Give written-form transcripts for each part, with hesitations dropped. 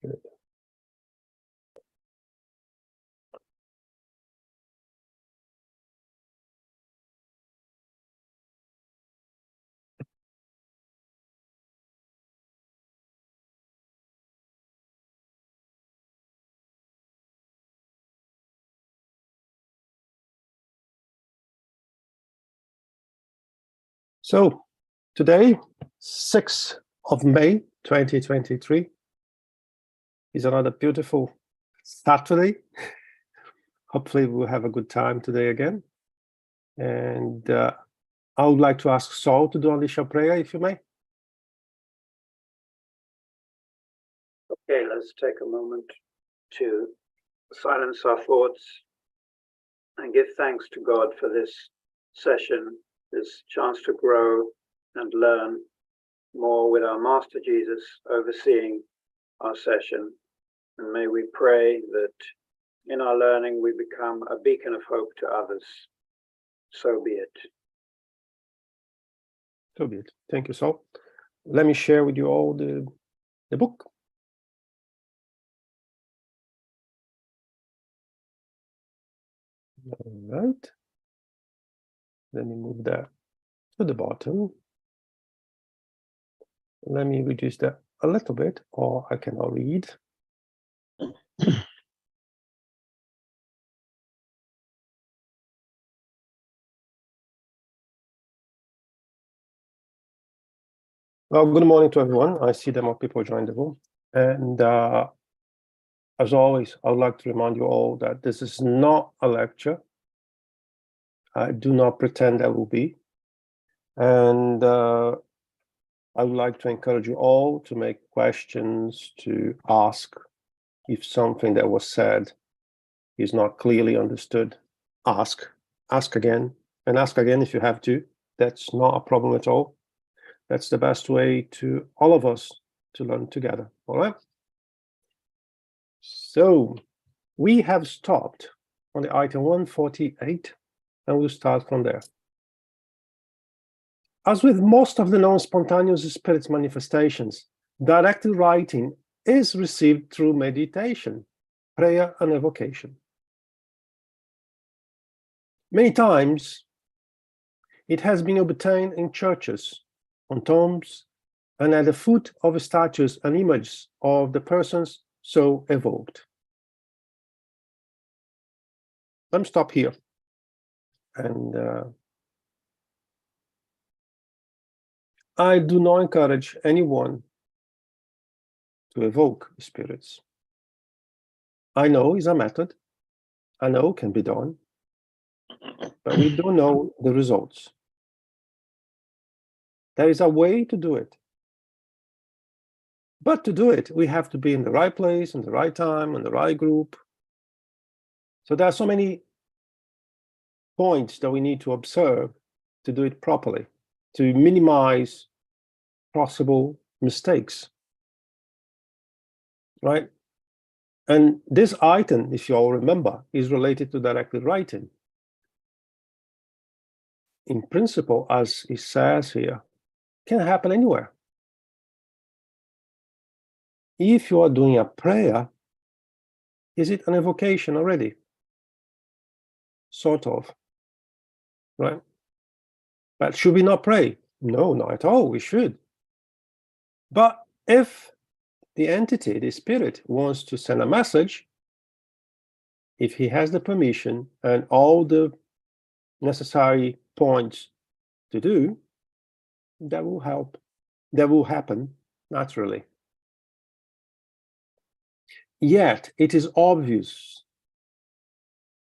Good. So today, 6th of May, 2023, is another beautiful Saturday. Hopefully we'll have a good time today again. And I would like to ask Saul to do an initial prayer, if you may. Okay, let's take a moment to silence our thoughts and give thanks to God for this session, this chance to grow and learn more with our Master Jesus overseeing our session. And may we pray that in our learning we become a beacon of hope to others. So be it. So be it. Thank you, Saul. Let me share with you all the book. All right. Let me move that to the bottom. Let me reduce that a little bit, or I cannot read. Well, good morning to everyone. I see that more people joined the room. And as always, I would like to remind you all that this is not a lecture. I do not pretend that will be. And I would like to encourage you all to make questions, to ask if something that was said is not clearly understood. Ask again, and ask again if you have to. That's not a problem at all. That's the best way to all of us to learn together, all right? So we have stopped on the item 148, and we'll start from there. As with most of the non-spontaneous spirit manifestations, directed writing is received through meditation, prayer, and evocation. Many times, it has been obtained in churches, on tombs, and at the foot of statues and images of the persons so evoked. Let me stop here. And I do not encourage anyone to evoke spirits. I know it's a method. I know it can be done. But we don't know the results. There is a way to do it. But to do it, we have to be in the right place, in the right time, in the right group. So there are so many points that we need to observe to do it properly, to minimize possible mistakes, right? And this item, if you all remember, is related to directed writing. In principle, as it says here, can happen anywhere. If you are doing a prayer, is it an evocation already? Sort of, right? But should we not pray? No, not at all. We should. But if the entity, the spirit, wants to send a message, if he has the permission and all the necessary points to do, that will help. That will happen naturally. Yet, it is obvious.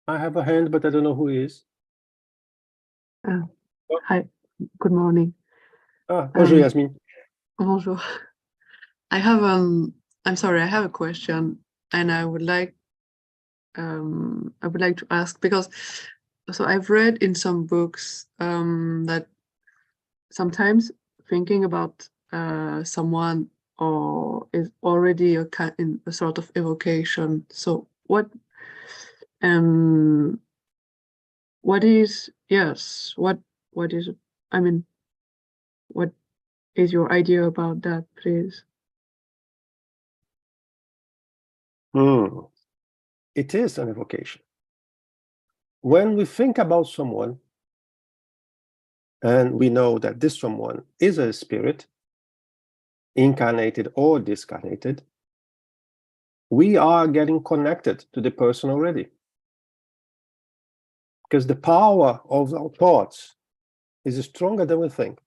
I have a hand, but I don't know who is. Hi, good morning. Bonjour, Yasmin. Bonjour. I have I'm sorry, I have a question, and I would like to ask, because so I've read in some books that sometimes thinking about someone or is already a sort of evocation. So what is I mean, what is your idea about that, please? It is an evocation. When we think about someone, and we know that this someone is a spirit, incarnated or discarnated, we are getting connected to the person already. Because the power of our thoughts is stronger than we think.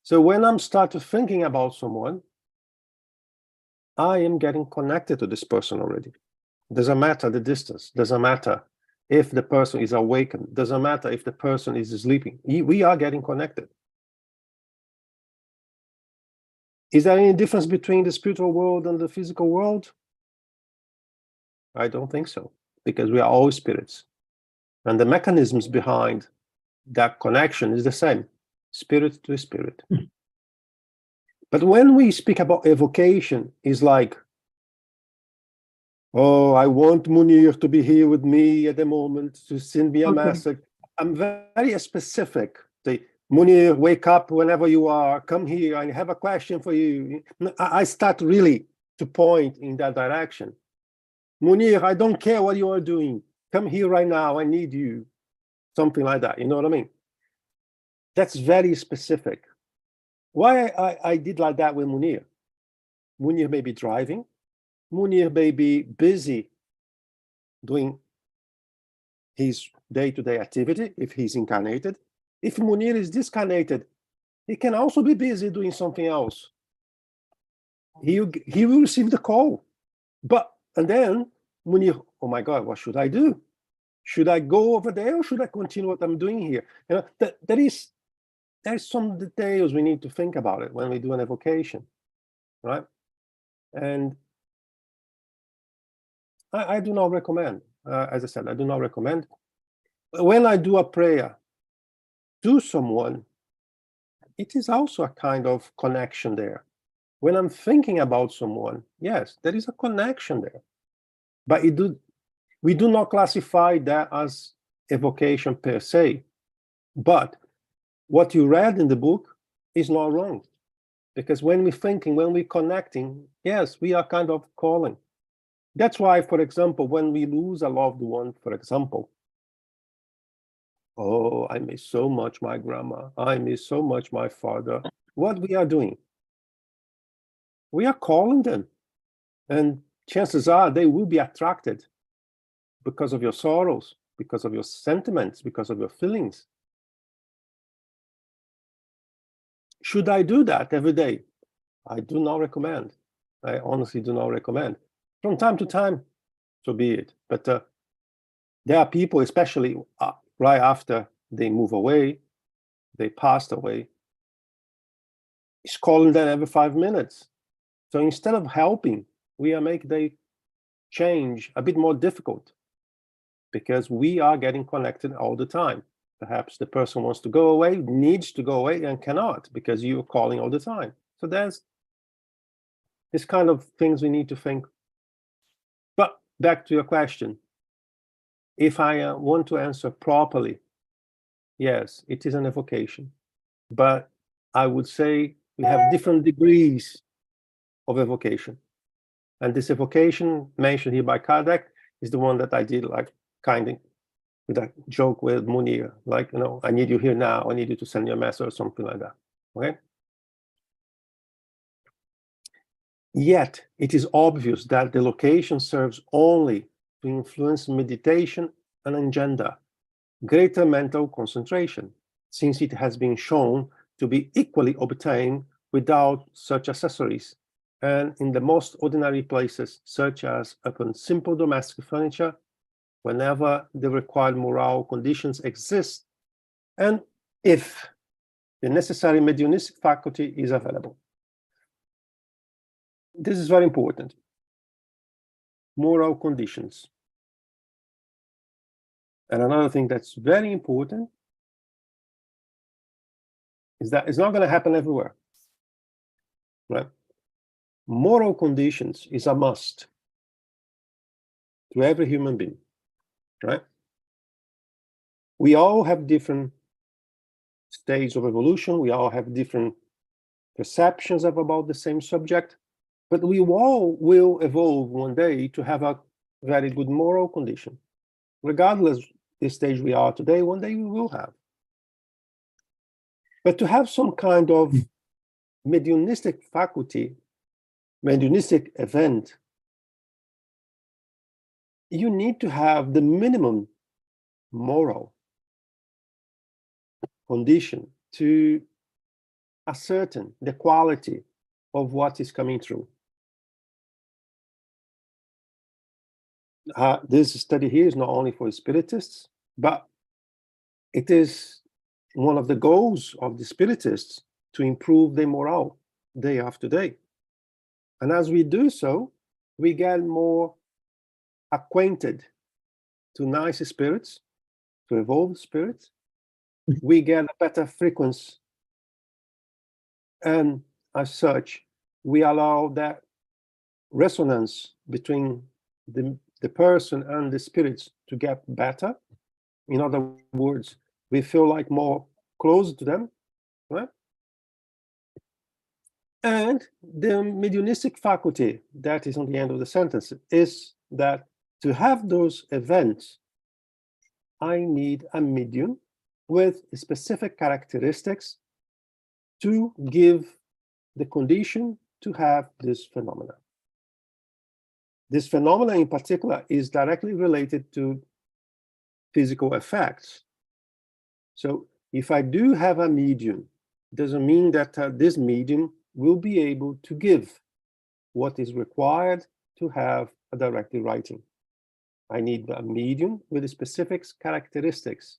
So when I'm started thinking about someone, I am getting connected to this person already. Doesn't matter the distance, doesn't matter if the person is awakened, doesn't matter if the person is sleeping. We are getting connected. Is there any difference between the spiritual world and the physical world? I don't think so, because we are all spirits. And the mechanisms behind that connection is the same, spirit to spirit. But when we speak about evocation, it's like, oh, I want Munir to be here with me at the moment to send me a message. I'm very specific. Say, Munir, wake up whenever you are, come here, I have a question for you. I start really to point in that direction. Munir, I don't care what you are doing. Come here right now, I need you. Something like that, you know what I mean? That's very specific. Why I did like that with Munir? Munir may be driving. Munir may be busy doing his day-to-day activity if he's incarnated. If Munir is discarnated, he can also be busy doing something else. He will receive the call. And then Munir, oh my God, what should I do? Should I go over there or should I continue what I'm doing here? You know, there's some details we need to think about it when we do an evocation, right? And I do not recommend, as I said, I do not recommend. When I do a prayer to someone, it is also a kind of connection there. When I'm thinking about someone, yes, there is a connection there. But we do not classify that as evocation per se. But what you read in the book is not wrong. Because when we're thinking, when we're connecting, yes, we are kind of calling. That's why, for example, when we lose a loved one, for example, oh, I miss so much my grandma, I miss so much my father. What we are doing? We are calling them. And chances are they will be attracted because of your sorrows, because of your sentiments, because of your feelings. Should I do that every day? I do not recommend. I honestly do not recommend. From time to time, so be it. But there are people, especially right after they move away, they passed away, it's calling them every 5 minutes. So instead of helping, we are making the change a bit more difficult because we are getting connected all the time. Perhaps the person wants to go away, needs to go away, and cannot because you're calling all the time. So there's this kind of things we need to think. But back to your question, if I want to answer properly, yes, it is an evocation. But I would say we have different degrees of evocation. And this evocation mentioned here by Kardec is the one that I did like kind of with a joke with Munir, like, you know, I need you here now, I need you to send me a message or something like that, okay? Yet, it is obvious that the location serves only to influence meditation and engender greater mental concentration, since it has been shown to be equally obtained without such accessories, and in the most ordinary places, such as upon simple domestic furniture, whenever the required moral conditions exist, and if the necessary mediumistic faculty is available. This is very important. Moral conditions. And another thing that's very important is that it's not going to happen everywhere, right? Moral conditions is a must to every human being, right? We all have different stages of evolution. We all have different perceptions about the same subject. But we all will evolve one day to have a very good moral condition. Regardless the stage we are today, one day we will have. But to have some kind of mediumistic faculty, mediumistic event, you need to have the minimum moral condition to ascertain the quality of what is coming through. This study here is not only for spiritists, but it is one of the goals of the spiritists to improve their morale day after day. And as we do so, we get more acquainted to nice spirits, to evolved spirits. We get a better frequency. And as such, we allow that resonance between the person and the spirits to get better. In other words, we feel like more close to them, right? And the mediumistic faculty that is on the end of the sentence is that to have those events, I need a medium with specific characteristics to give the condition to have this phenomena. This phenomena in particular is directly related to physical effects. So if I do have a medium, doesn't mean that this medium will be able to give what is required to have a directed writing. I need a medium with specific characteristics.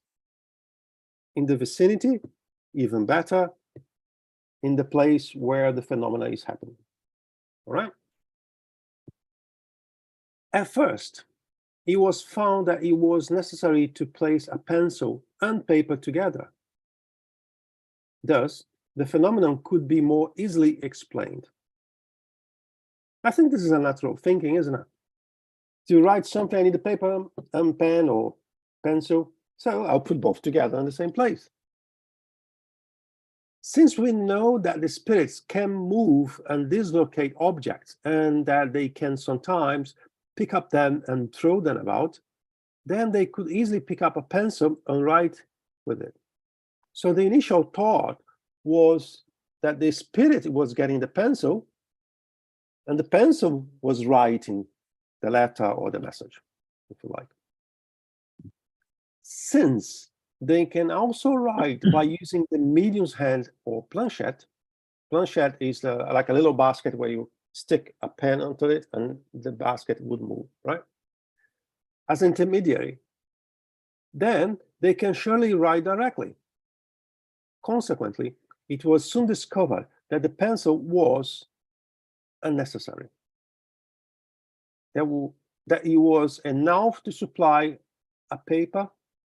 In the vicinity, even better, in the place where the phenomena is happening. All right? At first, it was found that it was necessary to place a pencil and paper together. Thus, the phenomenon could be more easily explained. I think this is a natural thinking, isn't it? To write something, I need a paper and pen or pencil, so I'll put both together in the same place. Since we know that the spirits can move and dislocate objects and that they can sometimes pick up them and throw them about, then they could easily pick up a pencil and write with it. So the initial thought was that the spirit was getting the pencil and the pencil was writing the letter or the message, if you like. Since they can also write by using the medium's hand or planchette. Planchette is like a little basket where you stick a pen onto it and the basket would move, right? As intermediary, then they can surely write directly. Consequently, it was soon discovered that the pencil was unnecessary. That it was enough to supply a paper,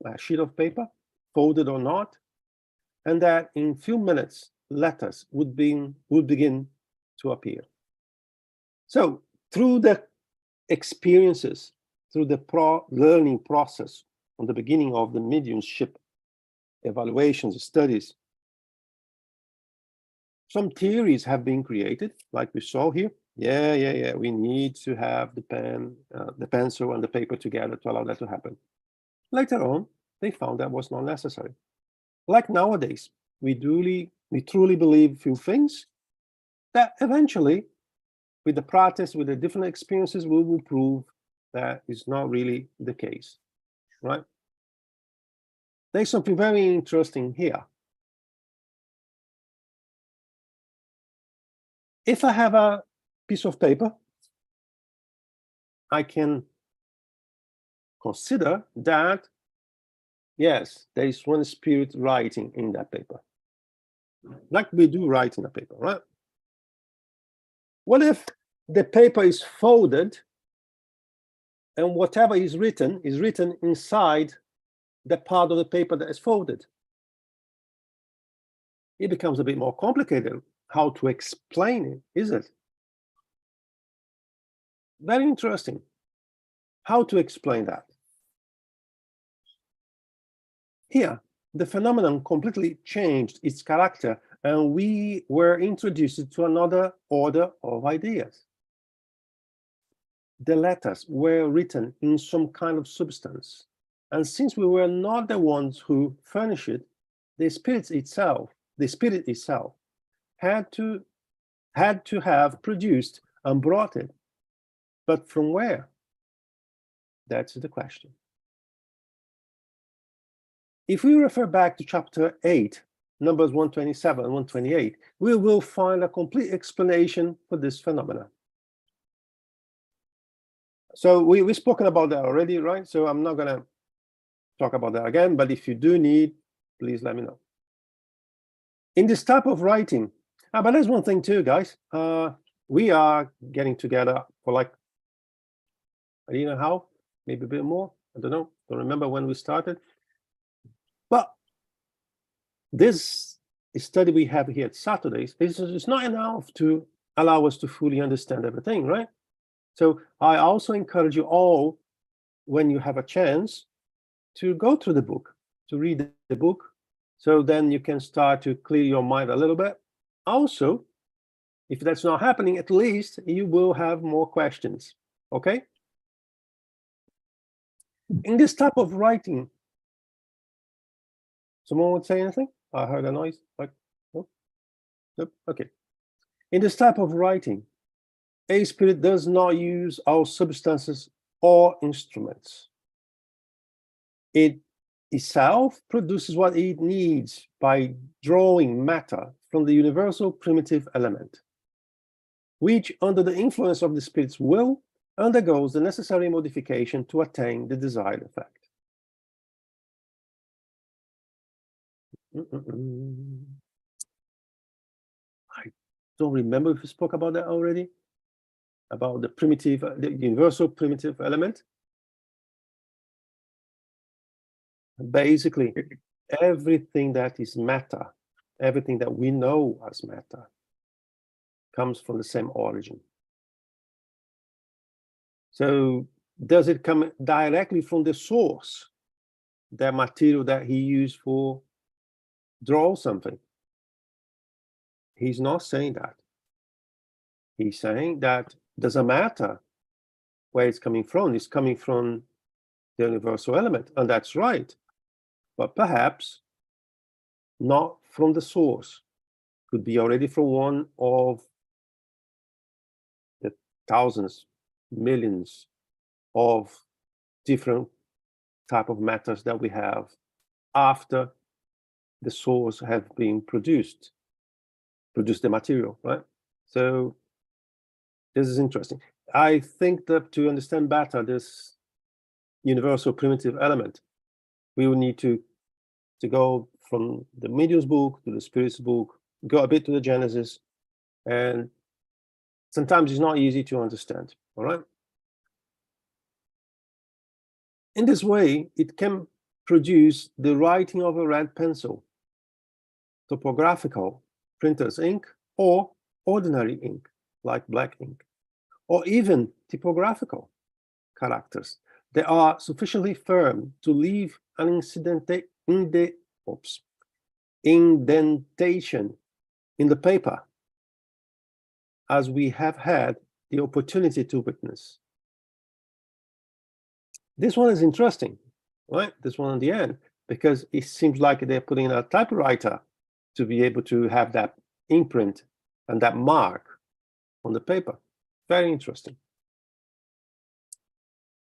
a sheet of paper, folded or not, and that in few minutes, letters would begin to appear. So through the experiences, through the learning process on the beginning of the mediumship evaluations, studies, some theories have been created, like we saw here. Yeah, we need to have the pen, the pencil and the paper together to allow that to happen. Later on, they found that was not necessary. Like nowadays, we truly believe few things that eventually, with the practice, with the different experiences, we will prove that is not really the case, right? There's something very interesting here. If I have a piece of paper, I can consider that, yes, there is one spirit writing in that paper. Like we do write in a paper, right? What if the paper is folded and whatever is written inside the part of the paper that is folded? It becomes a bit more complicated how to explain it, is it? Very interesting. How to explain that? Here, the phenomenon completely changed its character and we were introduced to another order of ideas. The letters were written in some kind of substance, and since we were not the ones who furnished it, the spirit itself had to have produced and brought it. But from where? That's the question. If we refer back to chapter 8, numbers 127 and 128, we will find a complete explanation for this phenomena. So we've spoken about that already, right? So I'm not gonna talk about that again, but if you do need, please let me know. In this type of writing, but there's one thing too, guys. We are getting together for like, I don't know how, maybe a bit more. I don't know. Don't remember when we started. But this study we have here at Saturdays is not enough to allow us to fully understand everything, right? So I also encourage you all, when you have a chance, to go through the book, to read the book, so then you can start to clear your mind a little bit. Also, if that's not happening, at least you will have more questions, okay? In this type of writing, someone would say anything? I heard a noise, like, no? Nope, okay. In this type of writing, a spirit does not use our substances or instruments. It itself produces what it needs by drawing matter from the universal primitive element, which, under the influence of the spirit's will, undergoes the necessary modification to attain the desired effect. I don't remember if we spoke about that already, about the primitive, the universal primitive element. Basically, everything that is matter, everything that we know as matter, comes from the same origin. So does it come directly from the source, that material that he used for draw something? He's not saying that. He's saying that doesn't matter where it's coming from. It's coming from the universal element, and that's right. But perhaps not from the source. Could be already from one of the thousands, millions of different type of matters that we have after the source have been produced the material, right? So this is interesting. I think that to understand better this universal primitive element, we will need to go from the medium's book to the spirit's book, go a bit to the Genesis, and sometimes it's not easy to understand, all right? In this way, it can produce the writing of a red pencil, topographical printer's ink, or ordinary ink, like black ink, or even typographical characters that are sufficiently firm to leave an indentation in the paper, as we have had the opportunity to witness. This one is interesting, right? This one at the end, because it seems like they're putting a typewriter to be able to have that imprint and that mark on the paper. Very interesting.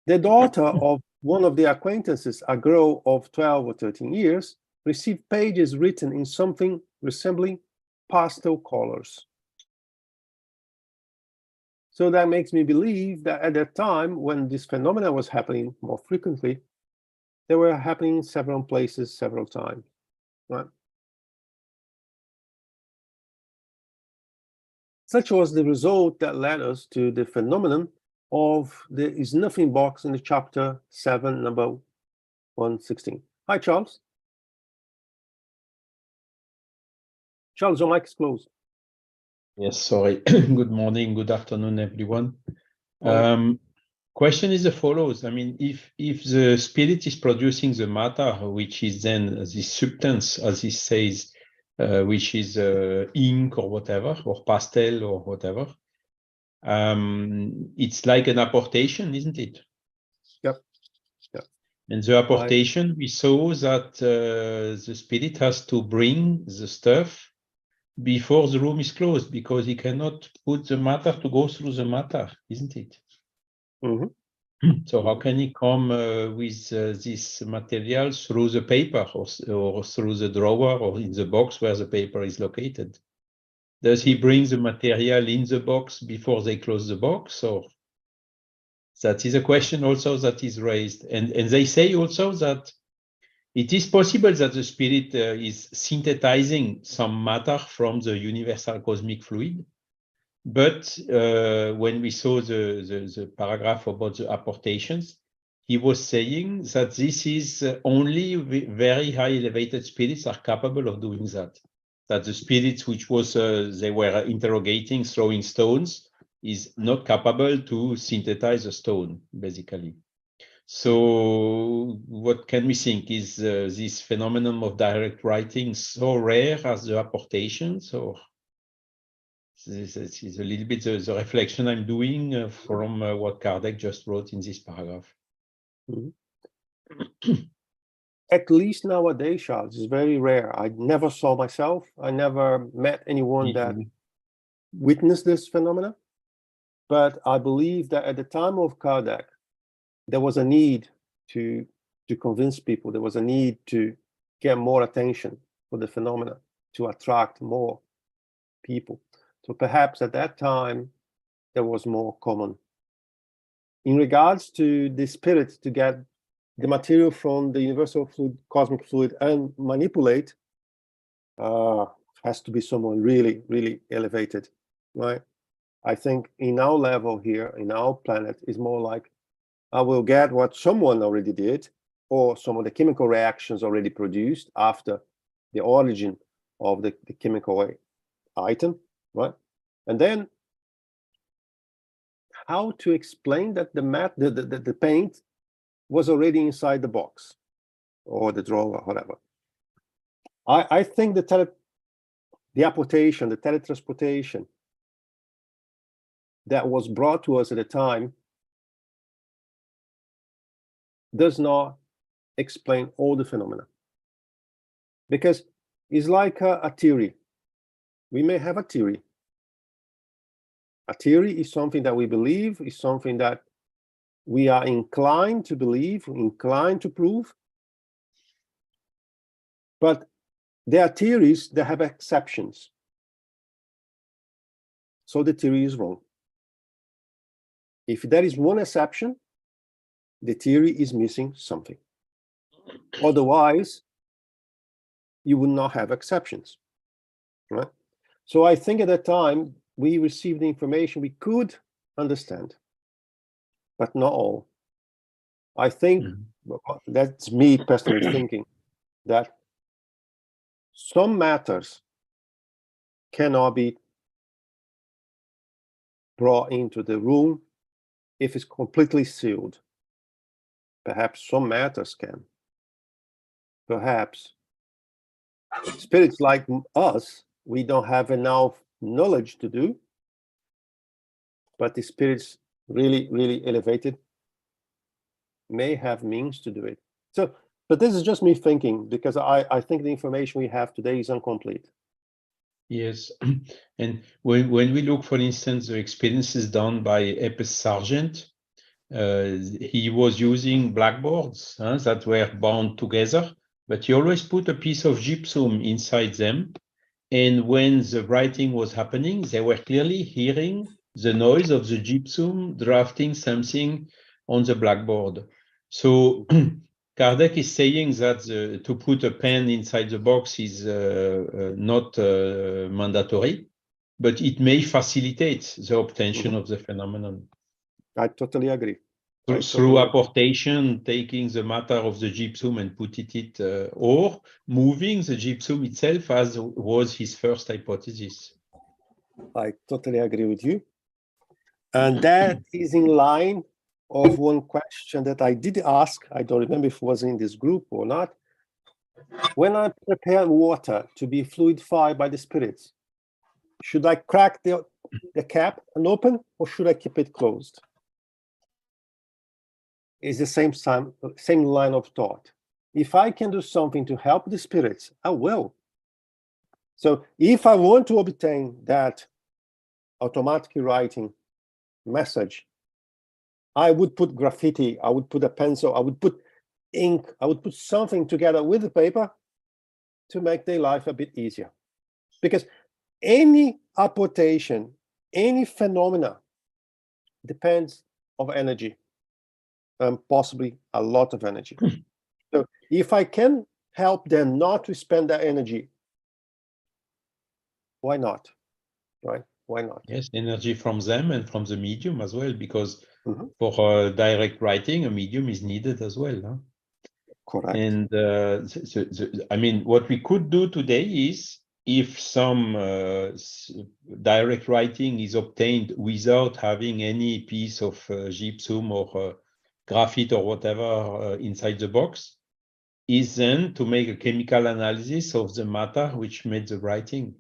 The daughter of one of the acquaintances, a girl of 12 or 13 years, received pages written in something resembling pastel colors. So that makes me believe that at that time, when this phenomena was happening more frequently, they were happening in several places, several times, right? Such was the result that led us to the phenomenon of the is nothing box in the chapter 7, number 116. Hi, Charles. Charles, your mic is closed. Yes, sorry. Good morning, good afternoon, everyone. Question is the follows. I mean, if the spirit is producing the matter, which is then the substance, as he says, which is ink or whatever, or pastel or whatever. It's like an apportation, isn't it? Yep. Yep. And the apportation, we saw that the spirit has to bring the stuff before the room is closed, because he cannot put the matter to go through the matter, isn't it? Mhm. So how can he come with this material through the paper, or through the drawer, or in the box where the paper is located? Does he bring the material in the box before they close the box, or? That is a question also that is raised. And they say also that it is possible that the spirit is synthesizing some matter from the universal cosmic fluid. But when we saw the paragraph about the apportations, he was saying that this is only very high elevated spirits are capable of doing that. That the spirits which was they were interrogating, throwing stones, is not capable to synthesize a stone, basically. So what can we think? Is this phenomenon of direct writing so rare as the apportations, or? This is a little bit the reflection I'm doing from what Kardec just wrote in this paragraph. At least nowadays, Charles, it's very rare. I never saw myself. I never met anyone that witnessed this phenomena. But I believe that at the time of Kardec, there was a need to convince people. There was a need to get more attention for the phenomena, to attract more people. So perhaps at that time, there was more common. In regards to the spirit to get the material from the universal fluid, cosmic fluid, and manipulate, has to be someone really, really elevated, right? I think in our level here, in our planet, is more like, I will get what someone already did, or some of the chemical reactions already produced after the origin of the chemical item, right? And then how to explain that the paint was already inside the box or the drawer, whatever. I think the apportation, the teletransportation that was brought to us at the time does not explain all the phenomena, because it's like a theory. We may have a theory. A theory is something that we believe, is something that we are inclined to believe, inclined to prove. But there are theories that have exceptions. So the theory is wrong. If there is one exception, the theory is missing something. Otherwise, you would not have exceptions, right? So I think at that time, we received the information we could understand, but not all. I think, that's me personally thinking, that some matters cannot be brought into the room if it's completely sealed. Perhaps some matters can. Perhaps spirits like us, we don't have enough knowledge to do, but the spirits really, really elevated may have means to do it. So, but this is just me thinking, because I think the information we have today is incomplete. Yes, and when we look, for instance, the experiences done by Epes Sargent, he was using blackboards that were bound together, but he always put a piece of gypsum inside them. And when the writing was happening, they were clearly hearing the noise of the gypsum drafting something on the blackboard. So Kardec is saying that to put a pen inside the box is not mandatory, but it may facilitate the obtention of the phenomenon. I totally agree. Through apportation, taking the matter of the gypsum and putting it, or moving the gypsum itself, as was his first hypothesis. I totally agree with you. And that is in line of one question that I did ask. I don't remember if it was in this group or not. When I prepare water to be fluidified by the spirits, should I crack the cap and open, or should I keep it closed? It's the same line of thought. If I can do something to help the spirits, I will. So if I want to obtain that automatic writing message, I would put graffiti, I would put a pencil, I would put ink, I would put something together with the paper to make their life a bit easier. Because any apportation, any phenomena depends on energy, and possibly a lot of energy. So if I can help them not to spend that energy, why not? Right? Why not? Yes, energy from them and from the medium as well, because Mhm. for direct writing, a medium is needed as well. Huh? Correct. And I mean, what we could do today is, if some direct writing is obtained without having any piece of gypsum or graphite or whatever inside the box, is then to make a chemical analysis of the matter which made the writing.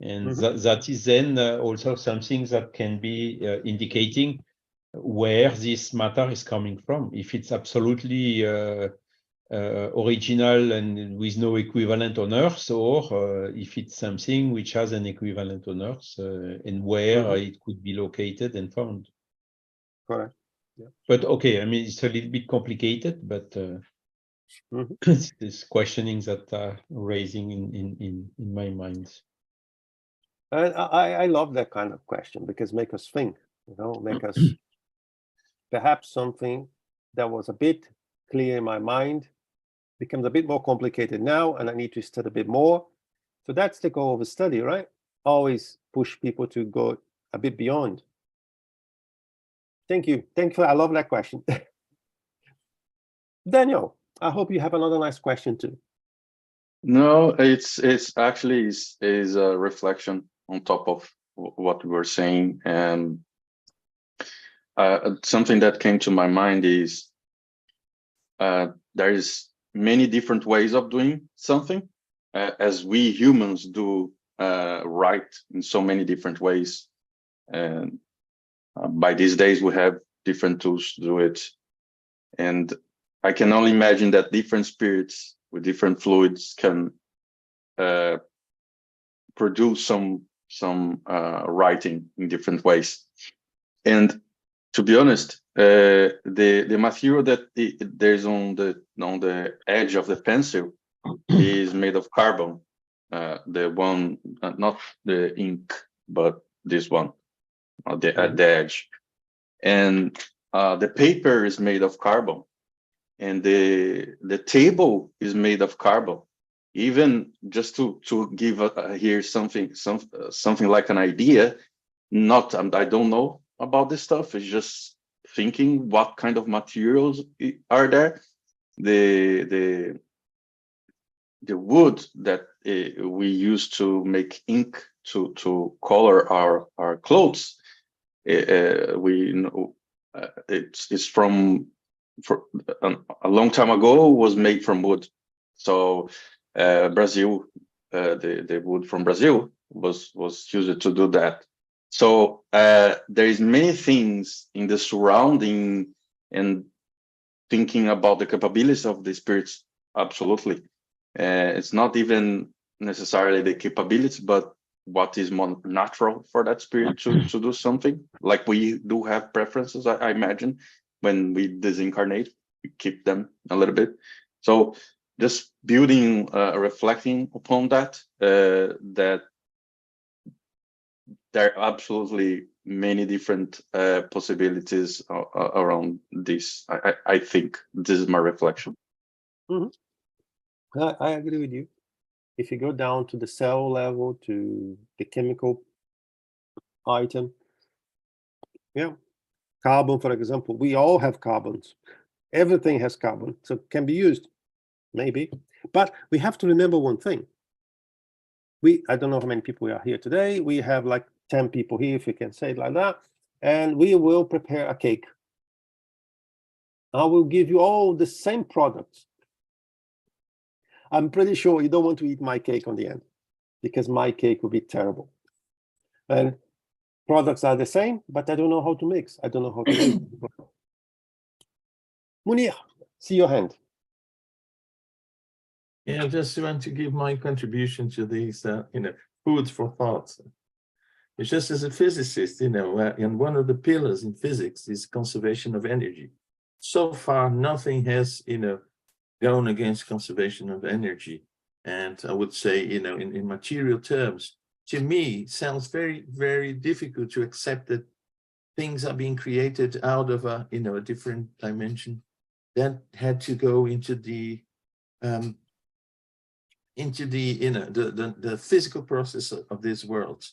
And that is then also something that can be indicating where this matter is coming from. If it's absolutely original and with no equivalent on Earth, or if it's something which has an equivalent on Earth, and where it could be located and found. Correct. Yeah. But okay, I mean, it's a little bit complicated, but it's questioning that are raising in my mind. And I love that kind of question, because make us think, make us perhaps something that was a bit clear in my mind becomes a bit more complicated now, and I need to study a bit more. So that's the goal of a study, right? Always push people to go a bit beyond. Thank you. Thank you. I love that question. Daniel, I hope you have another nice question too. No, it's actually is a reflection on top of what we were saying, and something that came to my mind is there is many different ways of doing something, as we humans do write in so many different ways, and by these days we have different tools to do it, and I can only imagine that different spirits with different fluids can produce some writing in different ways. And to be honest, the material that there's on the edge of the pencil is made of carbon. The one, not the ink, but this one at the edge, and the paper is made of carbon, and the table is made of carbon. Even just to give here something like an idea, I don't know about this stuff. It's just thinking what kind of materials are there. The wood that we use to make ink to color our clothes, we know it's from a long time ago, was made from wood. So Brazil, the wood from Brazil was used to do that. So there is many things in the surrounding and thinking about the capabilities of the spirits. Absolutely, it's not even necessarily the capabilities, but what is more natural for that spirit to do something. Like we do have preferences, I imagine, when we disincarnate, we keep them a little bit. So just building, reflecting upon that, that there are absolutely many different possibilities around this. I think this is my reflection. I agree with you. If you go down to the cell level, to the chemical item, carbon, for example, we all have carbons. Everything has carbon, so it can be used, maybe. But we have to remember one thing. I don't know how many people are here today. We have like 10 people here, if you can say it like that. And we will prepare a cake. I will give you all the same products. I'm pretty sure you don't want to eat my cake on the end, because my cake would be terrible. And products are the same, but I don't know how to mix. I don't know how to make. Munir, see your hand. Yeah, I just want to give my contribution to these, food for thought. It's just as a physicist, and one of the pillars in physics is conservation of energy. So far, nothing has, gone against conservation of energy. And I would say, in material terms, to me, it sounds very, very difficult to accept that things are being created out of a different dimension that had to go into the the physical process of this world.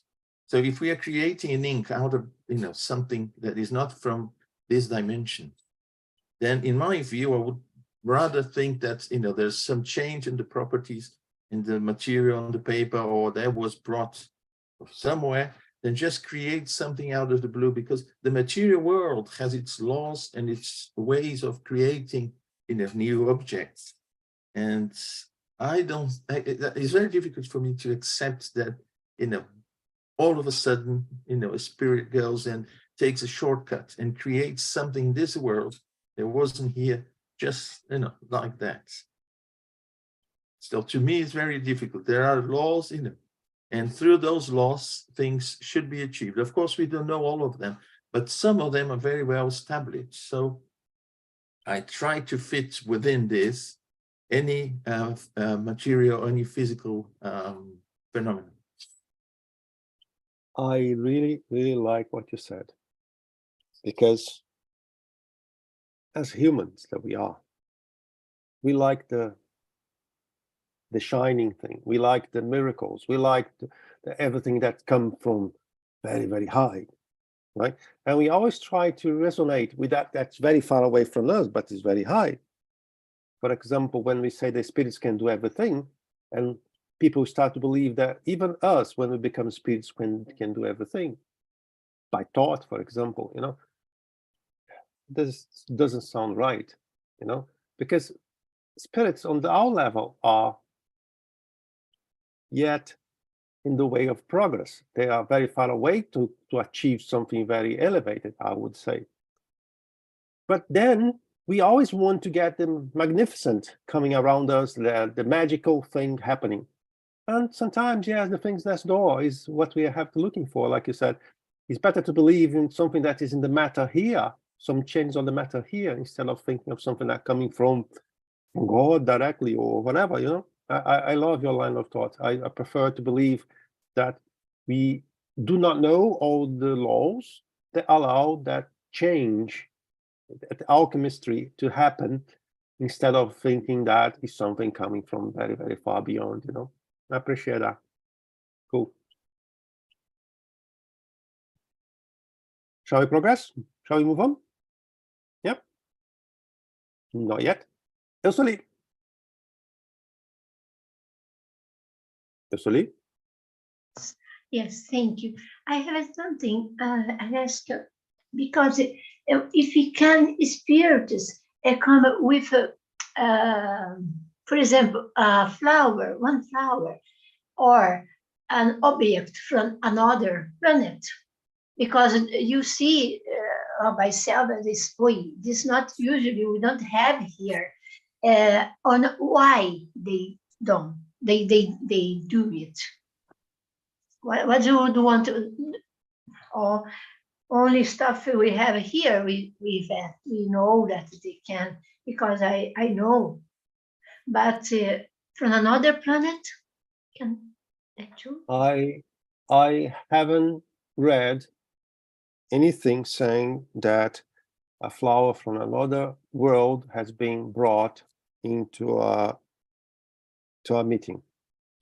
So if we are creating an ink out of something that is not from this dimension, then in my view, I would rather think that there's some change in the properties in the material on the paper, or that was brought somewhere, than just create something out of the blue, because the material world has its laws and its ways of creating new objects. And it's very difficult for me to accept that, all of a sudden, a spirit goes and takes a shortcut and creates something in this world that wasn't here, just, like that. Still, to me, it's very difficult. There are laws, and through those laws, things should be achieved. Of course, we don't know all of them, but some of them are very well established. So I try to fit within this any material, any physical phenomenon. I really, really like what you said, because as humans that we are, we like the shining thing. We like the miracles. We like everything that come from very, very high, right? And we always try to resonate with that's very far away from us, but is very high. For example, when we say the spirits can do everything, and people start to believe that even us, when we become spirits, can do everything by thought, for example, this doesn't sound right, because spirits on our level are yet in the way of progress. They are very far away to achieve something very elevated, I would say. But then we always want to get the magnificent coming around us, the magical thing happening. And sometimes, yes, the things next door is what we have to looking for. Like you said, it's better to believe in something that is in the matter here, some change on the matter here, instead of thinking of something that coming from God directly or whatever, I love your line of thought. I prefer to believe that we do not know all the laws that allow that change, that alchemistry to happen, instead of thinking that is something coming from very, very far beyond, I appreciate that. Cool. Shall we progress? Shall we move on? Yep. Not yet. Ursuli. Ursuli? Yes, thank you. I have something I ask, because if we can spirits come with, for example, one flower, or an object from another planet, because you see by self this way, this not usually we don't have here, on why they don't, they do it. What you would want to, or only stuff we have here, we know that they can, because I know, but from another planet, can that too? I haven't read anything saying that a flower from another world has been brought into a meeting,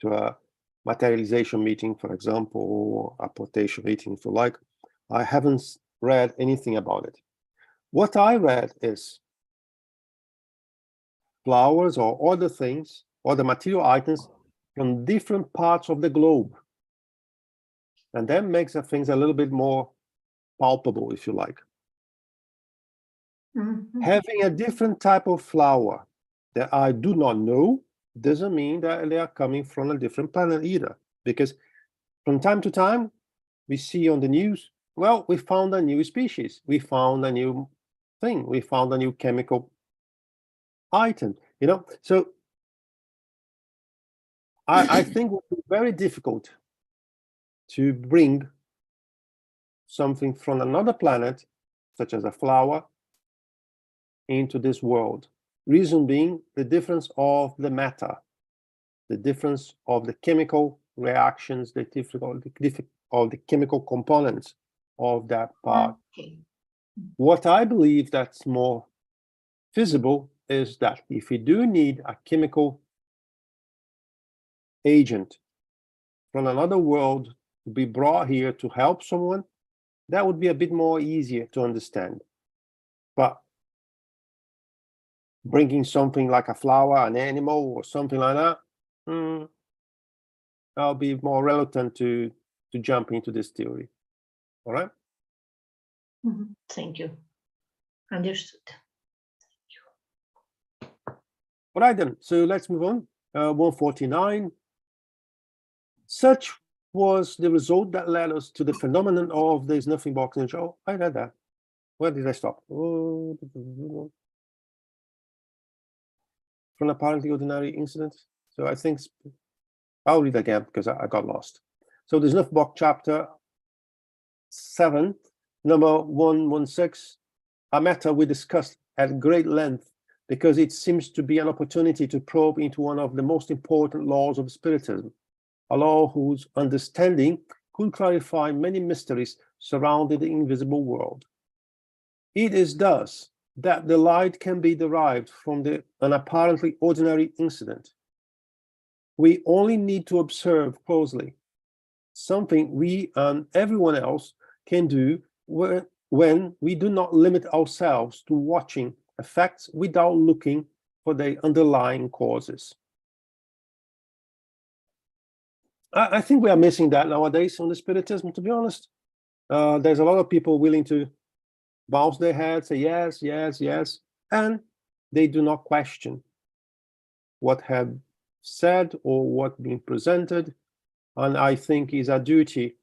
to a materialization meeting, for example, or a portation meeting, if you like. I haven't read anything about it. What I read is flowers or other things, or the material items from different parts of the globe. And that makes the things a little bit more palpable, if you like. Mm-hmm. Having a different type of flower that I do not know, doesn't mean that they are coming from a different planet either, because from time to time we see on the news, well, we found a new species, we found a new thing, we found a new chemical item, you know. So I think it would be very difficult to bring something from another planet, such as a flower, into this world. Reason being the difference of the matter, the difference of the chemical reactions, the difference of the chemical components of that part. Okay. What I believe that's more feasible is that if you do need a chemical agent from another world to be brought here to help someone, that would be a bit more easier to understand. But bringing something like a flower, an animal, or something like that, I'll be more reluctant to jump into this theory. All right? Mhm. Thank you. Understood. All right then, so let's move on. 149. Such was the result that led us to the phenomenon of there's nothing box in the show. I read that. Where did I stop? From apparently ordinary incident. So I think I'll read again because I got lost. So there's enough box chapter 7, number 116, a matter we discussed at great length because it seems to be an opportunity to probe into one of the most important laws of Spiritism, a law whose understanding could clarify many mysteries surrounding the invisible world. It is thus that the light can be derived from an apparently ordinary incident. We only need to observe closely, something we and everyone else can do when we do not limit ourselves to watching effects without looking for their underlying causes. I think we are missing that nowadays on the Spiritism, to be honest. There's a lot of people willing to bounce their heads, say yes, yes, yes, and they do not question what have said or what been presented. And I think it's a duty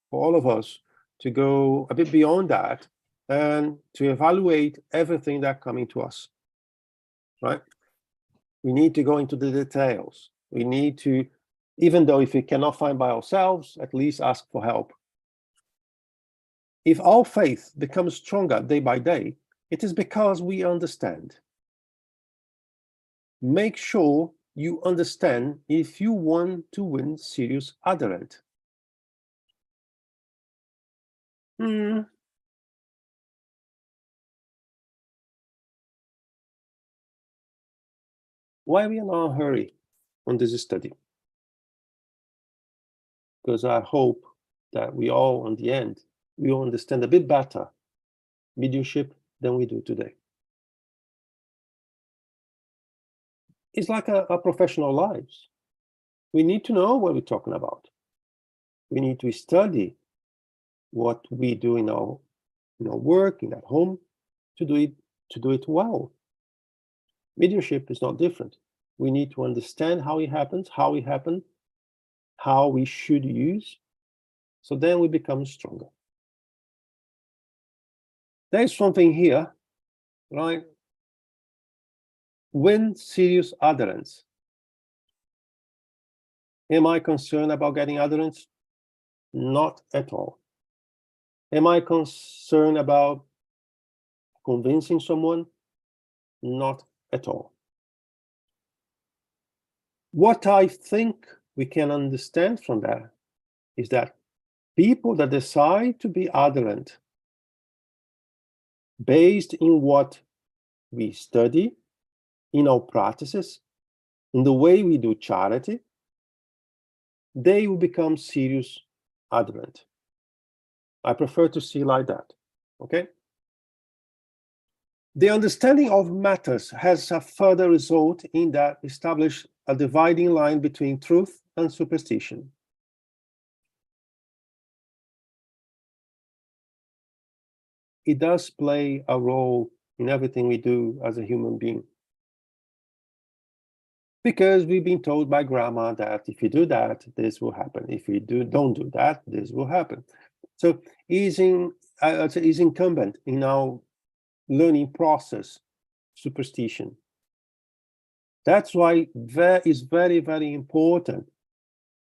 for all of us to go a bit beyond that and to evaluate everything that coming to us, right? We need to go into the details. We need to, even though if we cannot find by ourselves, at least ask for help. If our faith becomes stronger day by day, it is because we understand. Make sure you understand if you want to win serious adherent. Why we are not in a hurry on this study? Because I hope that we all, in the end, we all understand a bit better mediumship than we do today. It's like our professional lives. We need to know what we're talking about. We need to study what we do in our work, in our home, to do it well. Mediumship is not different. We need to understand how it happens, how it happened, how we should use, so then we become stronger. There's something here, right? Win serious adherence. Am I concerned about getting adherence? Not at all. Am I concerned about convincing someone? Not at all. What I think we can understand from that is that people that decide to be adherent based in what we study, in our practices, in the way we do charity, they will become serious adherent. I prefer to see like that, okay? The understanding of matters has a further result in that establish a dividing line between truth and superstition. It does play a role in everything we do as a human being. Because we've been told by grandma that if you do that, this will happen. If you don't do that, this will happen. So it's incumbent in our learning process, superstition. That's why that is very, very important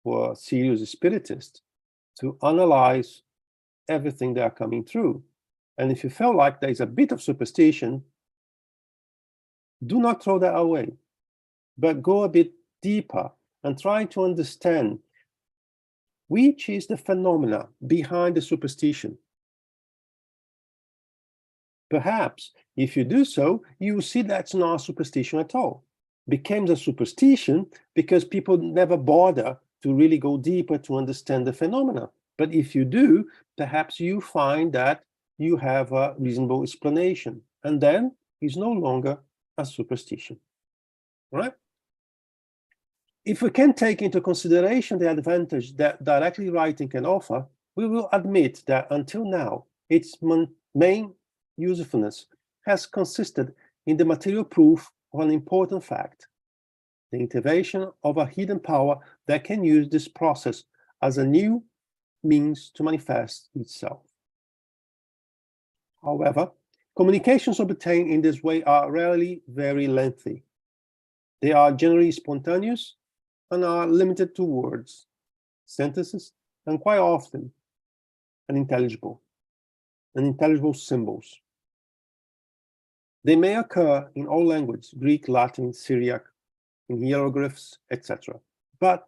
for a serious spiritist to analyze everything they are coming through. And if you feel like there is a bit of superstition, do not throw that away, but go a bit deeper and try to understand which is the phenomena behind the superstition. Perhaps if you do so, you will see that's not a superstition at all. Becomes a superstition because people never bother to really go deeper to understand the phenomena. But if you do, perhaps you find that you have a reasonable explanation, and then it's no longer a superstition, right? If we can take into consideration the advantage that directly writing can offer, we will admit that until now, its main usefulness has consisted in the material proof of an important fact, the intervention of a hidden power that can use this process as a new means to manifest itself. However, communications obtained in this way are rarely very lengthy. They are generally spontaneous and are limited to words, sentences, and quite often unintelligible symbols. They may occur in all languages, Greek, Latin, Syriac, in hieroglyphs, etc. But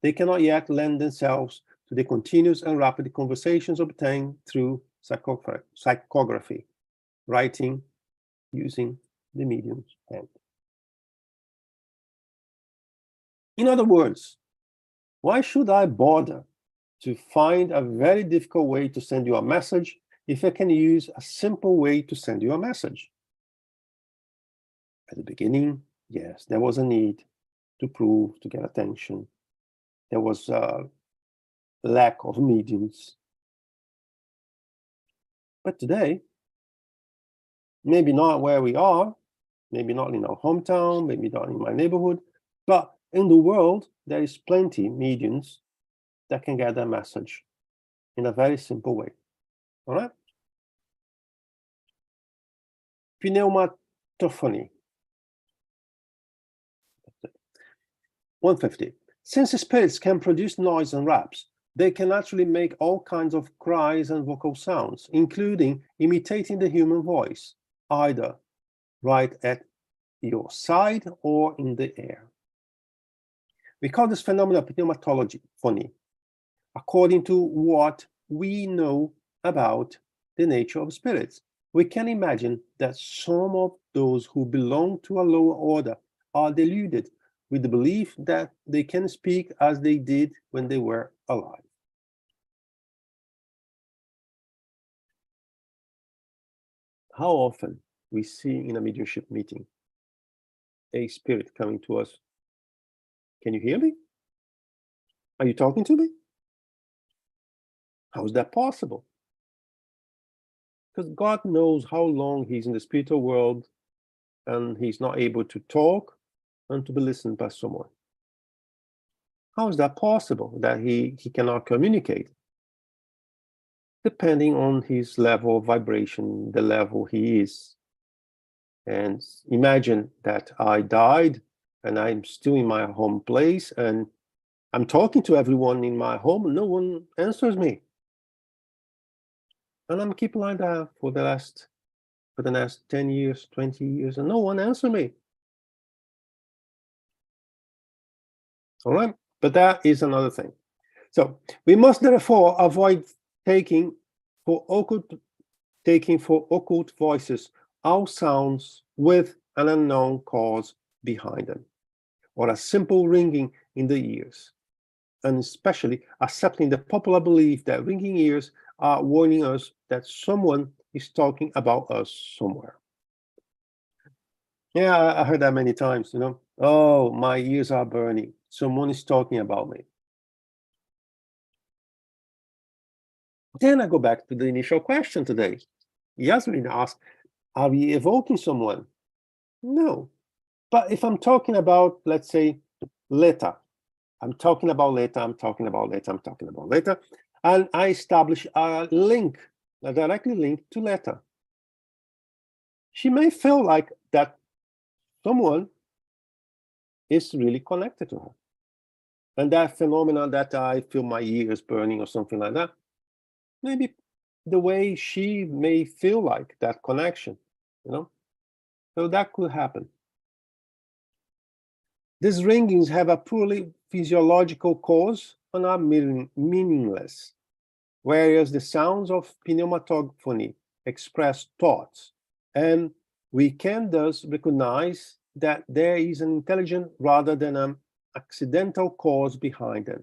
they cannot yet lend themselves to the continuous and rapid conversations obtained through psychography, writing using the medium's hand. In other words, why should I bother to find a very difficult way to send you a message if I can use a simple way to send you a message? At the beginning, yes, there was a need to prove, to get attention. There was a lack of mediums. But today, maybe not where we are, maybe not in our hometown, maybe not in my neighborhood, but in the world, there is plenty mediums that can get their message in a very simple way. All right? Pneumatophony. 150. Since spirits can produce noise and raps, they can actually make all kinds of cries and vocal sounds, including imitating the human voice, either right at your side or in the air. We call this phenomenon pneumatology, according to what we know about the nature of spirits. We can imagine that some of those who belong to a lower order are deluded with the belief that they can speak as they did when they were alive. How often we see in a mediumship meeting a spirit coming to us? Can you hear me? Are you talking to me? How is that possible? Because God knows how long he's in the spiritual world and he's not able to talk and to be listened by someone. How is that possible that he cannot communicate? Depending on his level of vibration, the level he is. And imagine that I died and I'm still in my home place and I'm talking to everyone in my home and no one answers me. And I'm keeping like that for the next 10 years, 20 years, and no one answers me. All right, but that is another thing. So we must therefore avoid taking for occult voices all sounds with an unknown cause behind them, or a simple ringing in the ears, and especially accepting the popular belief that ringing ears are warning us that someone is talking about us somewhere. Yeah, I heard that many times, Oh, my ears are burning. Someone is talking about me. Then I go back to the initial question today. Yasmin asked, are we evoking someone? No. But if I'm talking about, let's say, letter, I'm talking about letter, I'm talking about letter, I'm talking about letter, and I establish a link, a directly link to letter. She may feel like that someone is really connected to her. And that phenomenon that I feel my ears burning or something like that, maybe the way she may feel like that connection, you know? So that could happen. These ringings have a purely physiological cause and are meaningless, whereas the sounds of pneumatophony express thoughts, and we can thus recognize that there is an intelligent rather than an accidental cause behind them.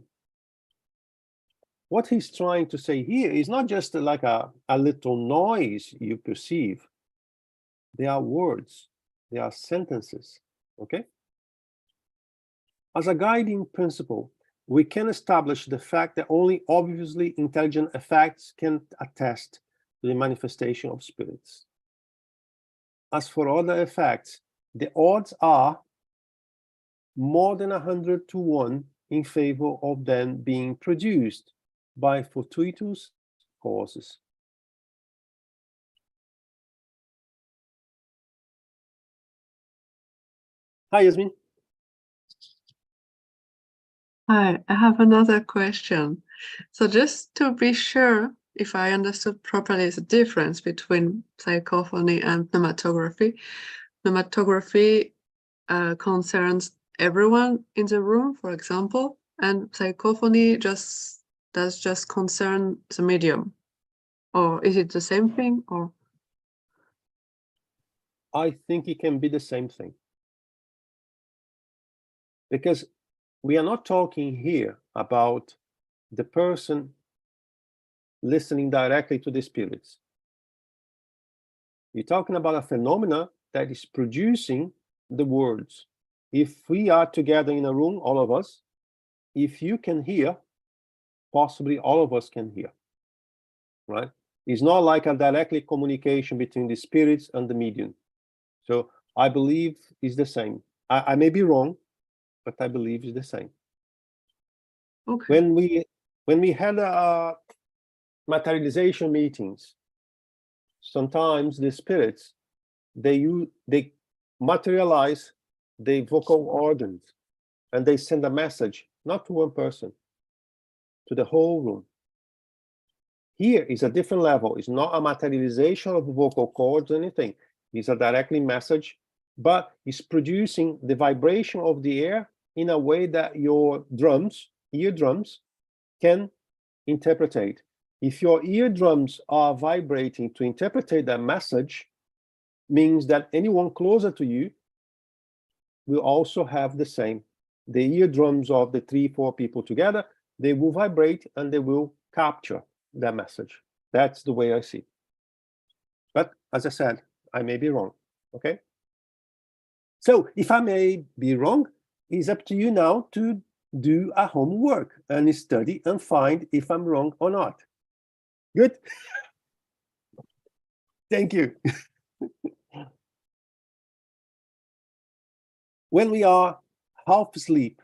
What he's trying to say here is not just like a little noise you perceive. They are words, they are sentences, okay? As a guiding principle, we can establish the fact that only obviously intelligent effects can attest to the manifestation of spirits. As for other effects, the odds are more than 100 to 1 in favor of them being produced by fortuitous causes. Hi, Yasmin. Hi, I have another question. So just to be sure, if I understood properly, the difference between psychophony and pneumatography. Pneumatography concerns everyone in the room, for example, and psychophony does just concern the medium. Or is it the same thing? Or I think it can be the same thing. Because we are not talking here about the person listening directly to the spirits. You're talking about a phenomena that is producing the words. If we are together in a room, all of us, if you can hear, possibly all of us can hear, right? It's not like a directly communication between the spirits and the medium. So I believe it's the same. I may be wrong, but I believe it's the same. okay. When we had materialization meetings, sometimes the spirits they materialize the vocal organs and they send a message not to one person, to the whole room. Here is a different level. It's not a materialization of the vocal cords or anything. It's a directly message, but it's producing the vibration of the air in a way that your eardrums can interpret. If your eardrums are vibrating to interpret that message, means that anyone closer to you will also have the same. The eardrums of the 3-4 people together, they will vibrate and they will capture that message. That's the way I see it. But as I said, I may be wrong, okay? So if I may be wrong, it's up to you now to do a homework and study and find if I'm wrong or not. Good? Thank you. When we are half asleep,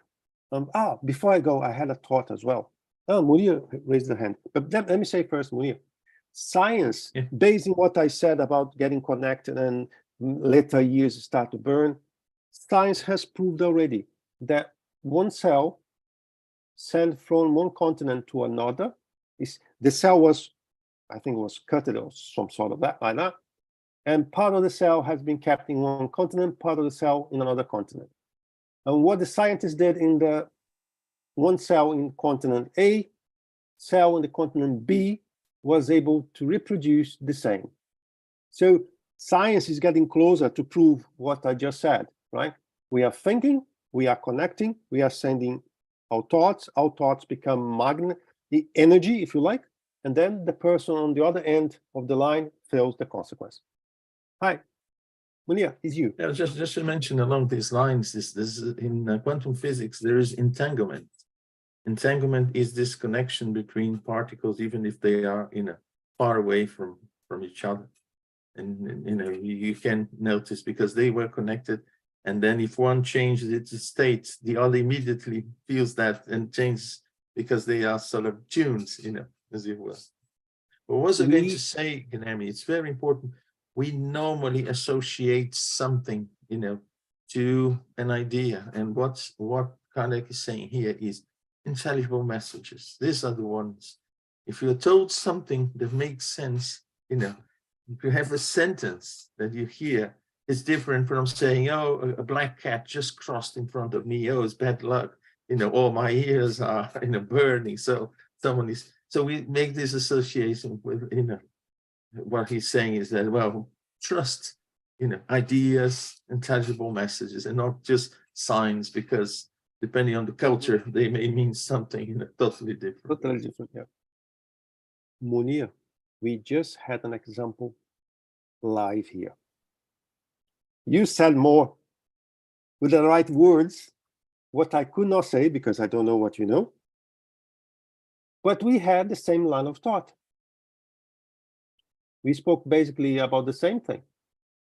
before I go, I had a thought as well. Oh, Munir raised her hand. But let me say first, Munir, science, based on what I said about getting connected and later years start to burn, science has proved already that one cell sent from one continent to another, the cell was, I think it was cut or some sort of that like that, and part of the cell has been kept in one continent, part of the cell in another continent. And what the scientists did in the one cell in continent A, cell in the continent B was able to reproduce the same. So science is getting closer to prove what I just said, right? We are thinking, we are connecting, we are sending our thoughts become magnet, the energy, if you like, and then the person on the other end of the line feels the consequence. Hi, Munir, it's you. Yeah, just to mention along these lines, this in quantum physics, there is entanglement. Entanglement is this connection between particles, even if they are far away from each other. And you can notice because they were connected And then if one changes its state, the other immediately feels that and changes because they are sort of tunes, you know, as it were. But what was I going to say, Gnami? It's very important. We normally associate something, you know, to an idea. And what Kardec is saying here is intelligible messages. These are the ones. If you're told something that makes sense, you know, if you have a sentence that you hear, it's different from saying, oh, a black cat just crossed in front of me. Oh, it's bad luck. You know, all my ears are, you know, burning. So someone is, so we make this association with, you know, what he's saying is that, well, trust, you know, ideas, intelligible messages, and not just signs, because depending on the culture, they may mean something, you know, totally different. Totally different, yeah. Munir, we just had an example live here. You said more with the right words, what I could not say because I don't know what you know. But we had the same line of thought. We spoke basically about the same thing.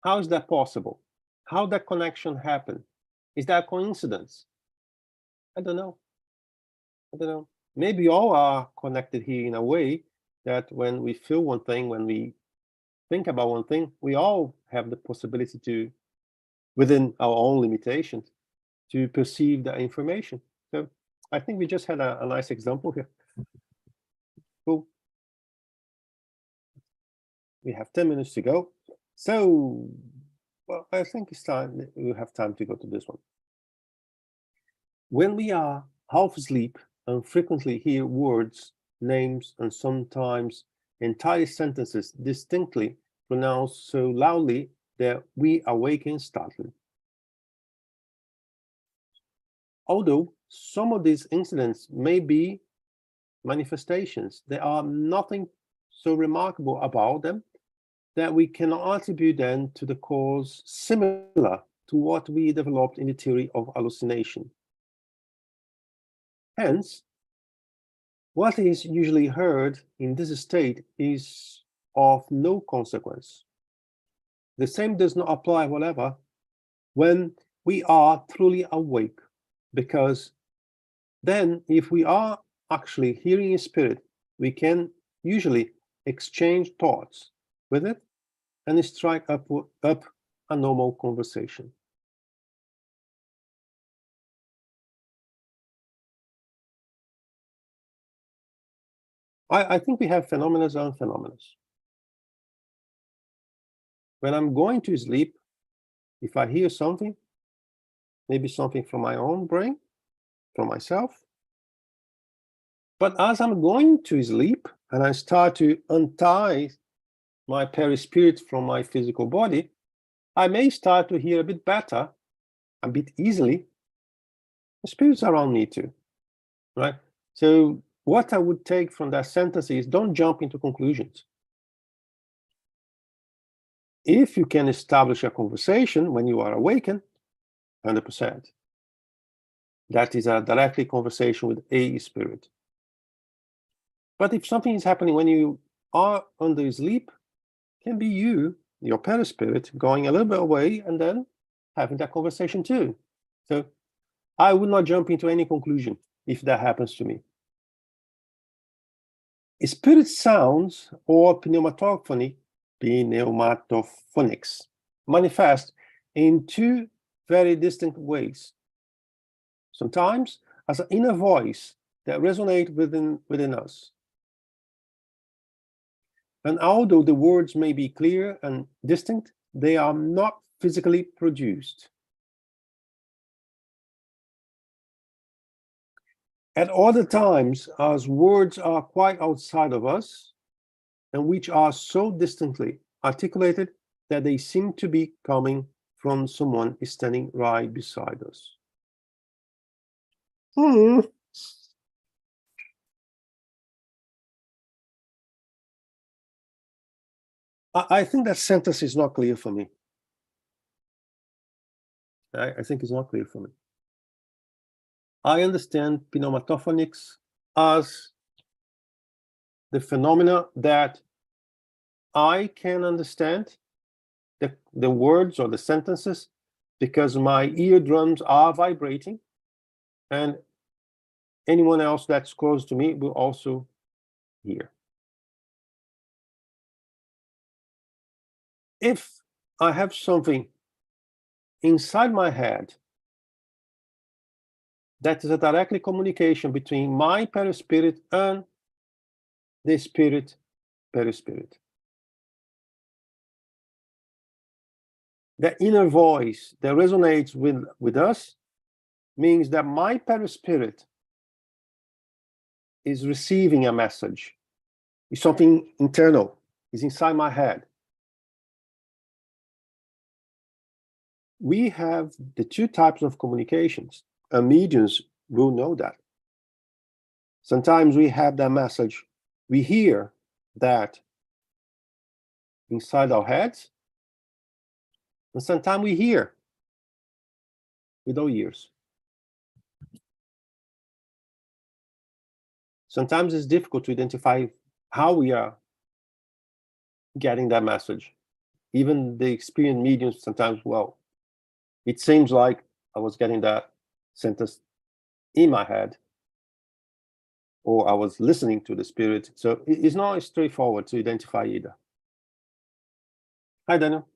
How is that possible? How that connection happened? Is that a coincidence? I don't know. I don't know. Maybe all are connected here in a way that when we feel one thing, when we think about one thing, we all have the possibility to, within our own limitations, to perceive the information. So I think we just had a nice example here. Cool. We have 10 minutes to go. So, well, I think it's time, we have time to go to this one. When we are half asleep and frequently hear words, names, and sometimes entire sentences distinctly pronounced so loudly that we awaken startled. Although some of these incidents may be manifestations, there are nothing so remarkable about them that we cannot attribute them to the cause similar to what we developed in the theory of hallucination. Hence, what is usually heard in this state is of no consequence. The same does not apply, however, when we are truly awake, because then if we are actually hearing in spirit, we can usually exchange thoughts with it and strike up a normal conversation. I think we have phenomena and phenomena. When I'm going to sleep, if I hear something, maybe something from my own brain, from myself, but as I'm going to sleep and I start to untie my perispirit from my physical body, I may start to hear a bit better, a bit easily, the spirits around me too, right? So what I would take from that sentence is don't jump into conclusions. If you can establish a conversation when you are awakened, 100%. That is a directly conversation with a spirit. But if something is happening when you are under sleep, it can be you, your perispirit, going a little bit away and then having that conversation too. So I would not jump into any conclusion if that happens to me. Spirit sounds or pneumatophonics manifest in two very distinct ways. Sometimes as an inner voice that resonates within us. And although the words may be clear and distinct, they are not physically produced. At other times, as words are quite outside of us, and which are so distinctly articulated that they seem to be coming from someone standing right beside us. I think that sentence is not clear for me. I think it's not clear for me. I understand pneumatophonics as the phenomena that I can understand the words or the sentences because my eardrums are vibrating, and anyone else that's close to me will also hear. If I have something inside my head that is a direct communication between my perispirit and the spirit perispirit, the inner voice that resonates with us means that my perispirit is receiving a message. It's something internal, it's inside my head. We have the two types of communications, and mediums will know that. Sometimes we have that message, we hear that inside our heads, and sometimes we hear with our ears. Sometimes it's difficult to identify how we are getting that message. Even the experienced mediums sometimes, well, it seems like I was getting that sentence in my head, or I was listening to the spirit. So it's not straightforward to identify either. Hi, Daniel.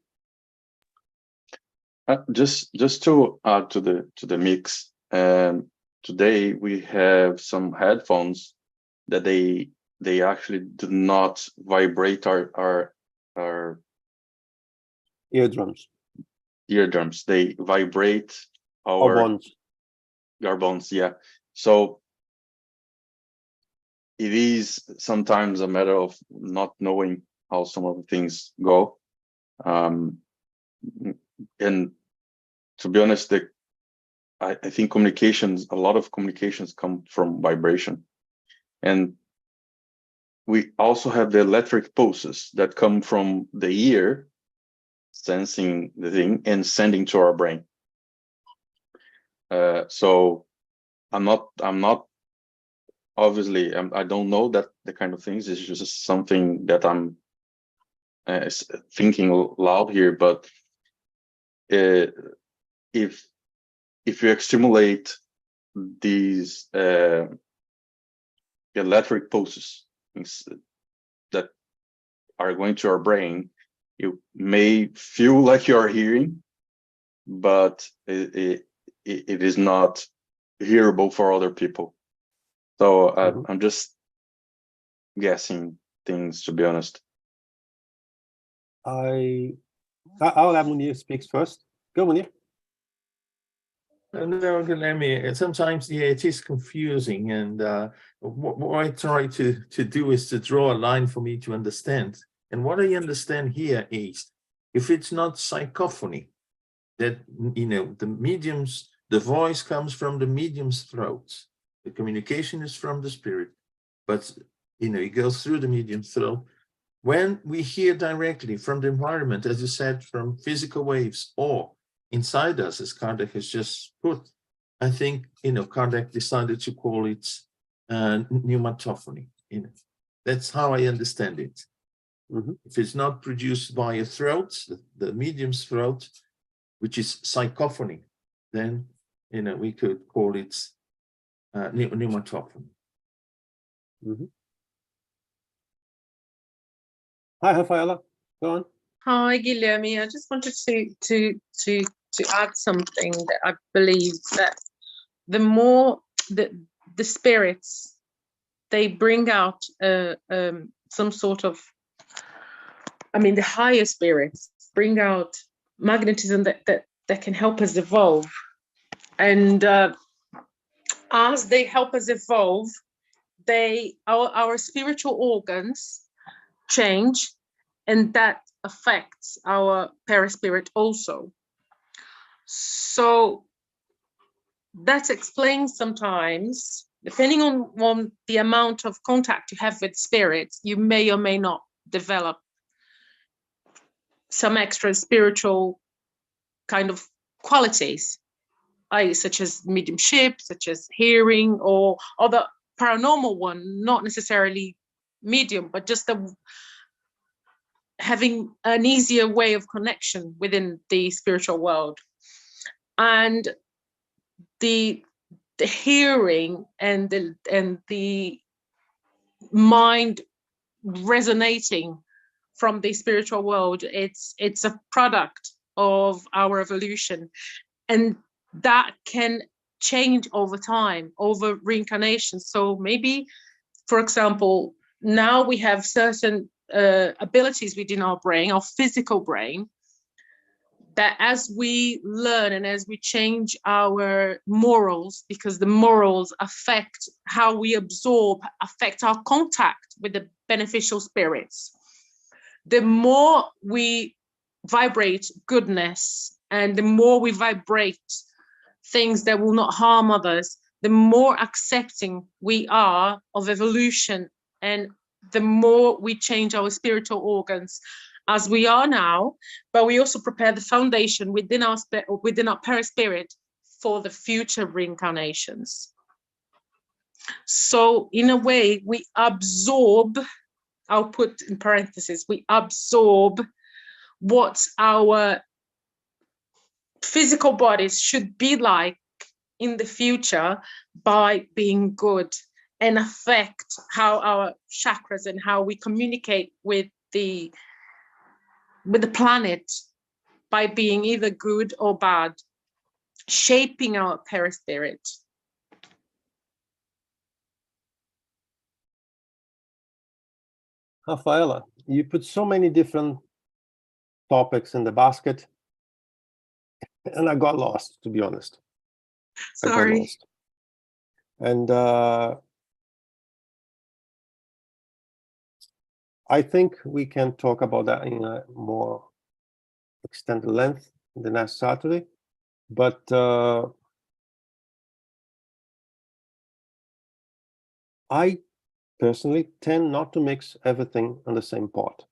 Just to add to the mix, today we have some headphones that they actually do not vibrate our Eardrums. eardrums. They vibrate Or our bones. yeah. So it is sometimes a matter of not knowing how some of the things go. And to be honest, I think a lot of communications come from vibration. And we also have the electric pulses that come from the ear, sensing the thing and sending to our brain. So I'm not obviously, I don't know that the kind of things. It's just something that I'm thinking loud here. But if you stimulate these electric pulses that are going to our brain, you may feel like you are hearing, but it is not hearable for other people. So I'm just guessing things, to be honest. I'll have Munir speaks first. Go, Munir. No, Guilherme, sometimes, yeah, it is confusing. And what I try to do is to draw a line for me to understand. And what I understand here is, if it's not psychophony, that, the voice comes from the medium's throat. The communication is from the spirit, but, it goes through the medium's throat. When we hear directly from the environment, as you said, from physical waves or inside us, as Kardec has just put, I think, Kardec decided to call it pneumatophony. That's how I understand it. If it's not produced by a throat, the medium's throat, which is psychophony, then, we could call it pneumatophony. Hi, Rafaela. Go on. Hi, Guilherme. I just wanted to add something that I believe that the more the spirits, they bring out some sort of, the higher spirits bring out magnetism that can help us evolve. And as they help us evolve, our spiritual organs change, and that affects our perispirit also. So that explains sometimes, depending on the amount of contact you have with spirits, you may or may not develop some extra spiritual kind of qualities, such as mediumship, such as hearing, or other paranormal one, not necessarily medium, but just having an easier way of connection within the spiritual world. and the hearing and the mind resonating from the spiritual world, it's a product of our evolution, and that can change over time, over reincarnation. So maybe, for example, now we have certain abilities within our brain, our physical brain, that as we learn and as we change our morals, because the morals affect how we absorb, affect our contact with the beneficial spirits, the more we vibrate goodness and the more we vibrate things that will not harm others, the more accepting we are of evolution, and the more we change our spiritual organs as we are now, but we also prepare the foundation within our perispirit for the future reincarnations. So in a way, we absorb, I'll put in parentheses, we absorb what our physical bodies should be like in the future by being good, and affect how our chakras and how we communicate with the planet by being either good or bad, shaping our perispirit. Rafaela, you put so many different topics in the basket, and I got lost, to be honest. I got Sorry. lost. And I think we can talk about that in a more extended length the next Saturday. But I personally tend not to mix everything in the same pot.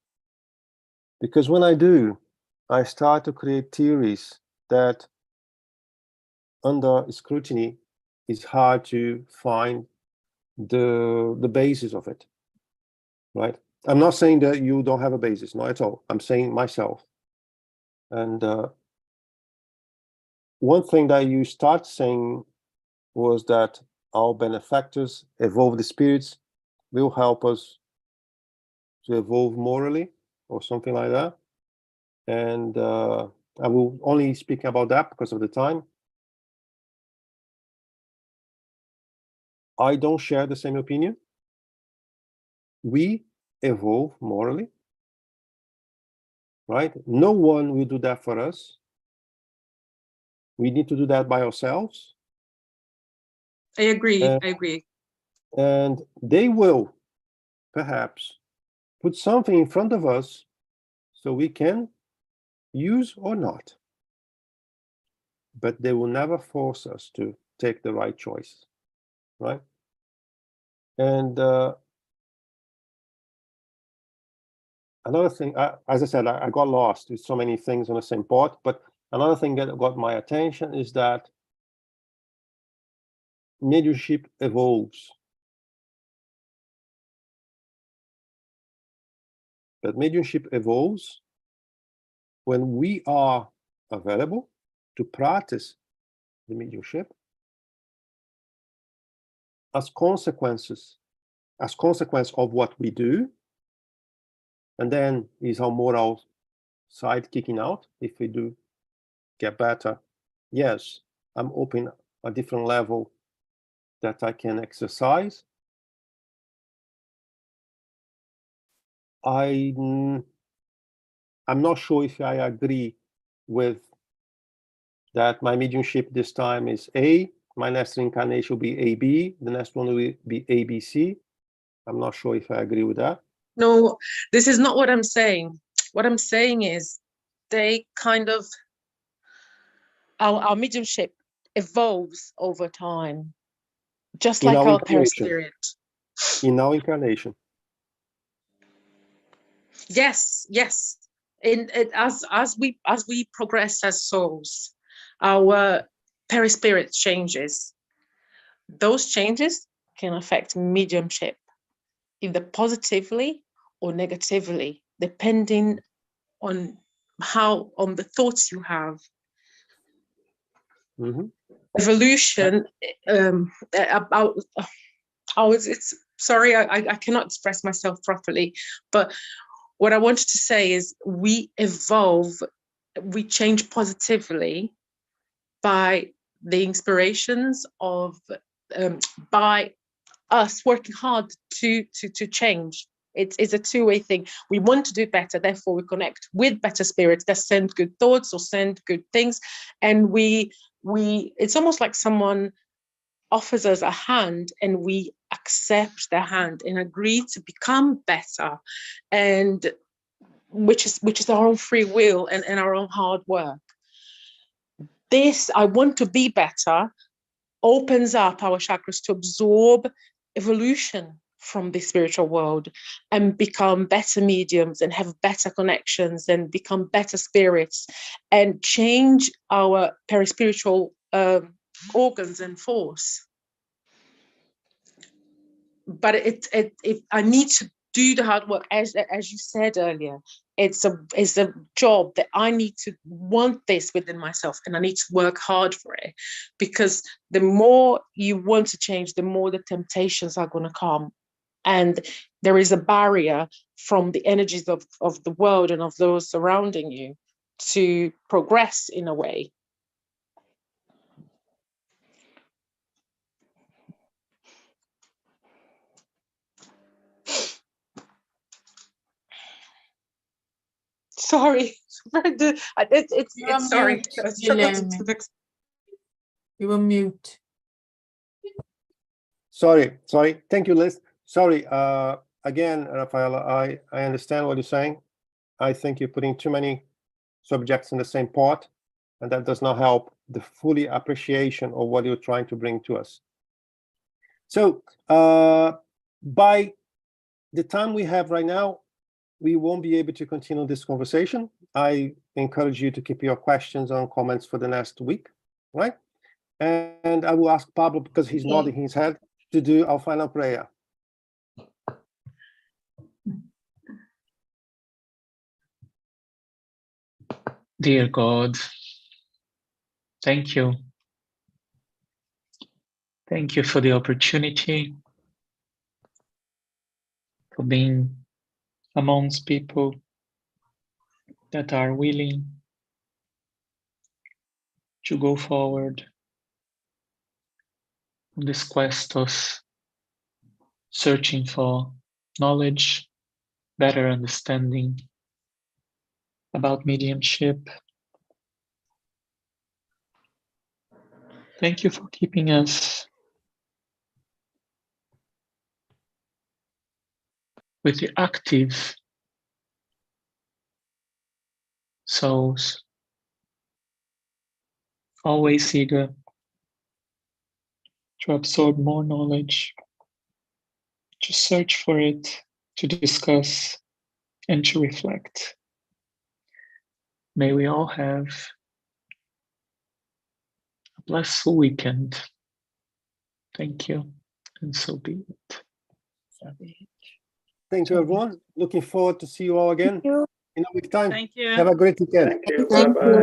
Because when I do, I start to create theories that under scrutiny is hard to find the basis of it, right? I'm not saying that you don't have a basis, not at all. I'm saying myself. And one thing that you start saying was that our benefactors, evolved spirits, will help us to evolve morally, or something like that. And I will only speak about that because of the time. I don't share the same opinion. We evolve morally, right? No one will do that for us. We need to do that by ourselves. I agree, I agree. And they will perhaps put something in front of us so we can use or not. But they will never force us to take the right choice, right? And another thing, as I said, I got lost with so many things on the same pot, but another thing that got my attention is that mediumship evolves. But mediumship evolves when we are available to practice the mediumship as consequence of what we do. And then is our moral side kicking out if we do get better. Yes, I'm open a different level that I can exercise. I'm not sure if I agree with that my mediumship this time is A, my next reincarnation will be AB, the next one will be ABC. I'm not sure if I agree with that. No, this is not what I'm saying. What I'm saying is they kind of, our mediumship evolves over time, just In like our our incarnation. perispirit. In our incarnation. Yes, yes. As we progress as souls, our perispirit changes. Those changes can affect mediumship, either positively or negatively, depending on the thoughts you have. Mhm. evolution, about, it's sorry, I cannot express myself properly, but what I wanted to say is we evolve, we change positively by the inspirations of, by us working hard to change. It's a two-way thing. We want to do better, therefore we connect with better spirits that send good thoughts or send good things, and we it's almost like someone offers us a hand and we accept their hand and agree to become better, and which is our own free will and our own hard work. This I want to be better opens up our chakras to absorb evolution from the spiritual world and become better mediums and have better connections and become better spirits and change our perispiritual organs and force. But I need to do the hard work, as you said earlier. It's a job that I need to want this within myself, and I need to work hard for it, because the more you want to change, the more the temptations are going to come, and there is a barrier from the energies of the world and of those surrounding you to progress in a way. Sorry, it's sorry. Mute, Guilherme. You were mute. Sorry. Thank you, Liz. Sorry. Again, Rafaela, I understand what you're saying. I think you're putting too many subjects in the same pot, and that does not help the fully appreciation of what you're trying to bring to us. So by the time we have right now, we won't be able to continue this conversation. I encourage you to keep your questions and comments for the next week, right? And I will ask Pablo, because he's nodding his head, to do our final prayer. Dear God, thank you. Thank you for the opportunity, for being amongst people that are willing to go forward on this quest of searching for knowledge, better understanding about mediumship. Thank you for keeping us with the active souls, always eager to absorb more knowledge, to search for it, to discuss, and to reflect. May we all have a blissful weekend. Thank you, and so be it. Thank you, everyone. Looking forward to see you all again in a week's time. Thank you. Have a great weekend. Thank you. Thank Bye-bye.